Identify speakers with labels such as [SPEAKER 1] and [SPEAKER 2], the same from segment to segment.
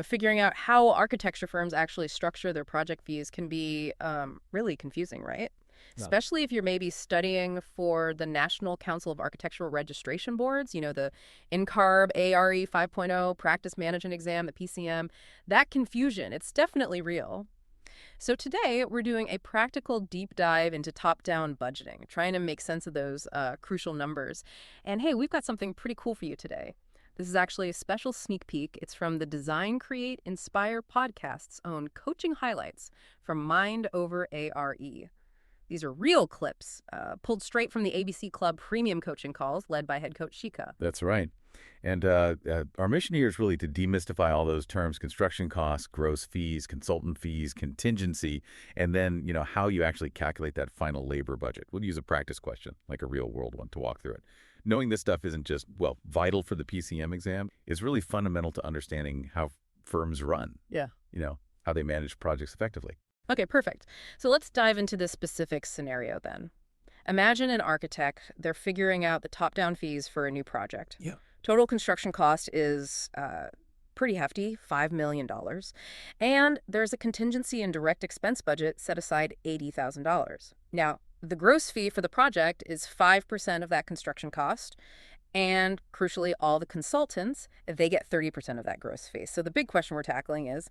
[SPEAKER 1] Figuring out how architecture firms actually structure their project fees can be really confusing, right?
[SPEAKER 2] Yeah.
[SPEAKER 1] Especially if you're maybe studying for the National Council of Architectural Registration Boards, the NCARB, ARE 5.0, Practice Management Exam, the PCM. That confusion, it's definitely real. So today, we're doing a practical deep dive into top-down budgeting, trying to make sense of those crucial numbers. And hey, we've got something pretty cool for you today. This is actually a special sneak peek. It's from the Design, Create, Inspire podcast's own coaching highlights from Mind Over ARE. These are real clips, pulled straight from the ABC Club premium coaching calls led by head coach Shika.
[SPEAKER 2] That's right. And our mission here is really to demystify all those terms: construction costs, gross fees, consultant fees, contingency, and then, how you actually calculate that final labor budget. We'll use a practice question, like a real world one, to walk through it. Knowing this stuff isn't just, vital for the PCM exam, is really fundamental to understanding how firms run,
[SPEAKER 1] Yeah.
[SPEAKER 2] How they manage projects effectively.
[SPEAKER 1] Okay, perfect. So let's dive into this specific scenario then. Imagine an architect, they're figuring out the top-down fees for a new project.
[SPEAKER 2] Yeah.
[SPEAKER 1] Total construction cost is pretty hefty, $5 million. And there's a contingency and direct expense budget set aside $80,000. Now, the gross fee for the project is 5% of that construction cost. And crucially, all the consultants, they get 30% of that gross fee. So the big question we're tackling is,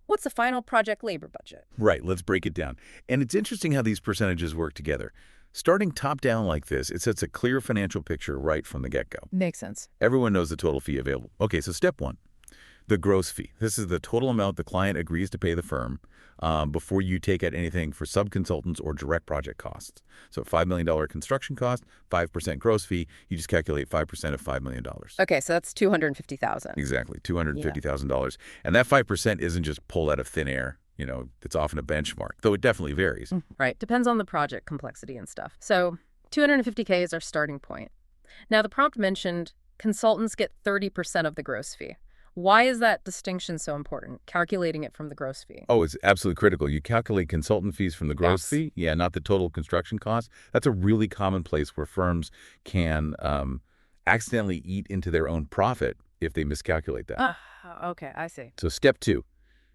[SPEAKER 1] what's the final project labor budget?
[SPEAKER 2] Right, let's break it down. And it's interesting how these percentages work together. Starting top down like this, it sets a clear financial picture right from the get-go.
[SPEAKER 1] Makes sense.
[SPEAKER 2] Everyone knows the total fee available. Okay, so step one, the gross fee. This is the total amount the client agrees to pay the firm before you take out anything for subconsultants or direct project costs. So $5 million construction cost, 5% gross fee, you just calculate 5% of $5 million.
[SPEAKER 1] Okay, so that's $250,000.
[SPEAKER 2] Exactly, $250,000. And that 5% isn't just pulled out of thin air. It's often a benchmark, though it definitely varies.
[SPEAKER 1] Right. Depends on the project complexity and stuff. So $250K is our starting point. Now, the prompt mentioned consultants get 30% of the gross fee. Why is that distinction so important, calculating it from the gross fee?
[SPEAKER 2] Oh, it's absolutely critical. You calculate consultant fees from the gross fee, not the total construction cost. That's a really common place where firms can accidentally eat into their own profit if they miscalculate that.
[SPEAKER 1] Okay, I see.
[SPEAKER 2] So step two,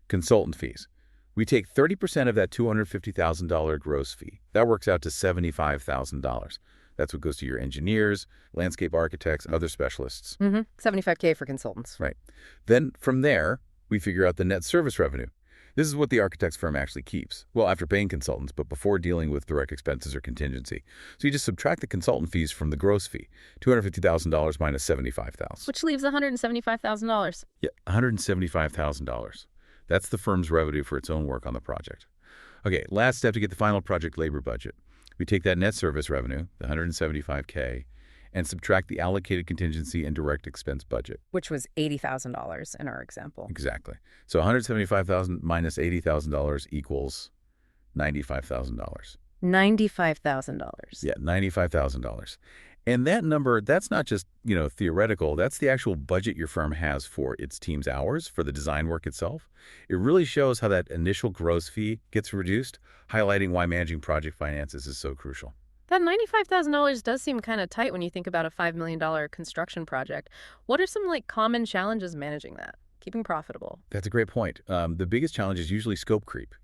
[SPEAKER 2] consultant fees. We take 30% of that $250,000 gross fee. That works out to $75,000. That's what goes to your engineers, landscape architects, other specialists.
[SPEAKER 1] $75K for consultants.
[SPEAKER 2] Right. Then from there, we figure out the net service revenue. This is what the architect's firm actually keeps. Well, after paying consultants, but before dealing with direct expenses or contingency. So you just subtract the consultant fees from the gross fee, $250,000 minus $75,000.
[SPEAKER 1] Which leaves $175,000.
[SPEAKER 2] Yeah, $175,000. That's the firm's revenue for its own work on the project. Okay, last step to get the final project labor budget. We take that net service revenue, the $175K, and subtract the allocated contingency and direct expense budget.
[SPEAKER 1] Which was $80,000 in our example.
[SPEAKER 2] Exactly. So $175,000 minus $80,000 equals $95,000.
[SPEAKER 1] $95,000.
[SPEAKER 2] Yeah, $95,000. And that number, that's not just, theoretical. That's the actual budget your firm has for its team's hours for the design work itself. It really shows how that initial gross fee gets reduced, highlighting why managing project finances is so crucial.
[SPEAKER 1] That $95,000 does seem kind of tight when you think about a $5 million construction project. What are some common challenges managing that? Keeping profitable?
[SPEAKER 2] That's a great point. The biggest challenge is usually scope creep,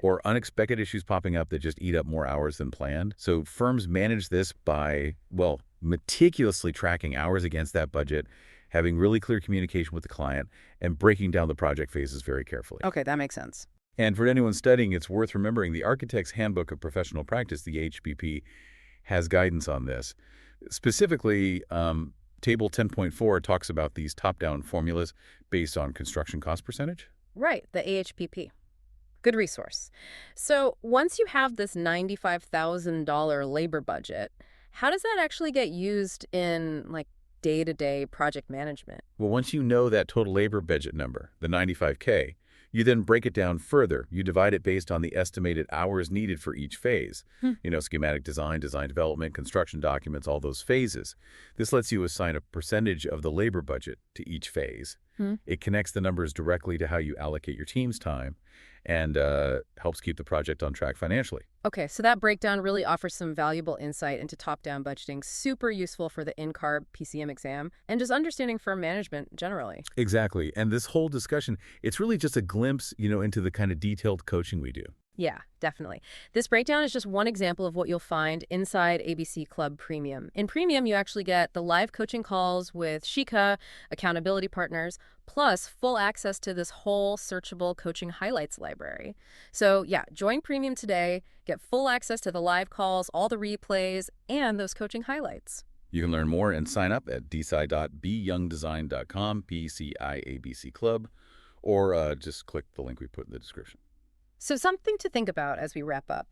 [SPEAKER 2] or unexpected issues popping up that just eat up more hours than planned. So firms manage this by, meticulously tracking hours against that budget, having really clear communication with the client, and breaking down the project phases very carefully.
[SPEAKER 1] Okay, that makes sense.
[SPEAKER 2] And for anyone studying, it's worth remembering the Architect's Handbook of Professional Practice, the AHPP, has guidance on this. Specifically, Table 10.4 talks about these top-down formulas based on construction cost percentage.
[SPEAKER 1] Right, the AHPP. Good resource. So once you have this $95,000 labor budget, how does that actually get used in day-to-day project management?
[SPEAKER 2] Well, once you know that total labor budget number, the $95K, you then break it down further. You divide it based on the estimated hours needed for each phase. Schematic design, design development, construction documents, all those phases. This lets you assign a percentage of the labor budget to each phase. It connects the numbers directly to how you allocate your team's time and helps keep the project on track financially.
[SPEAKER 1] Okay, so that breakdown really offers some valuable insight into top-down budgeting, super useful for the in-carb PCM exam, and just understanding firm management generally.
[SPEAKER 2] Exactly. And this whole discussion, it's really just a glimpse, into the kind of detailed coaching we do.
[SPEAKER 1] Yeah, definitely. This breakdown is just one example of what you'll find inside ABC Club Premium. In Premium, you actually get the live coaching calls with Shika, accountability partners, plus full access to this whole searchable coaching highlights library. So yeah, join Premium today, get full access to the live calls, all the replays, and those coaching highlights.
[SPEAKER 2] You can learn more and sign up at dci.beyoungdesign.com, PCIABC Club, or just click the link we put in the description.
[SPEAKER 1] So something to think about as we wrap up.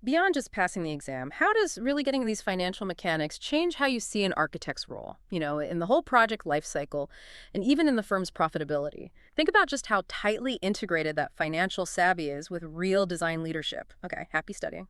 [SPEAKER 1] Beyond just passing the exam, how does really getting these financial mechanics change how you see an architect's role, in the whole project life cycle and even in the firm's profitability? Think about just how tightly integrated that financial savvy is with real design leadership. Okay, happy studying.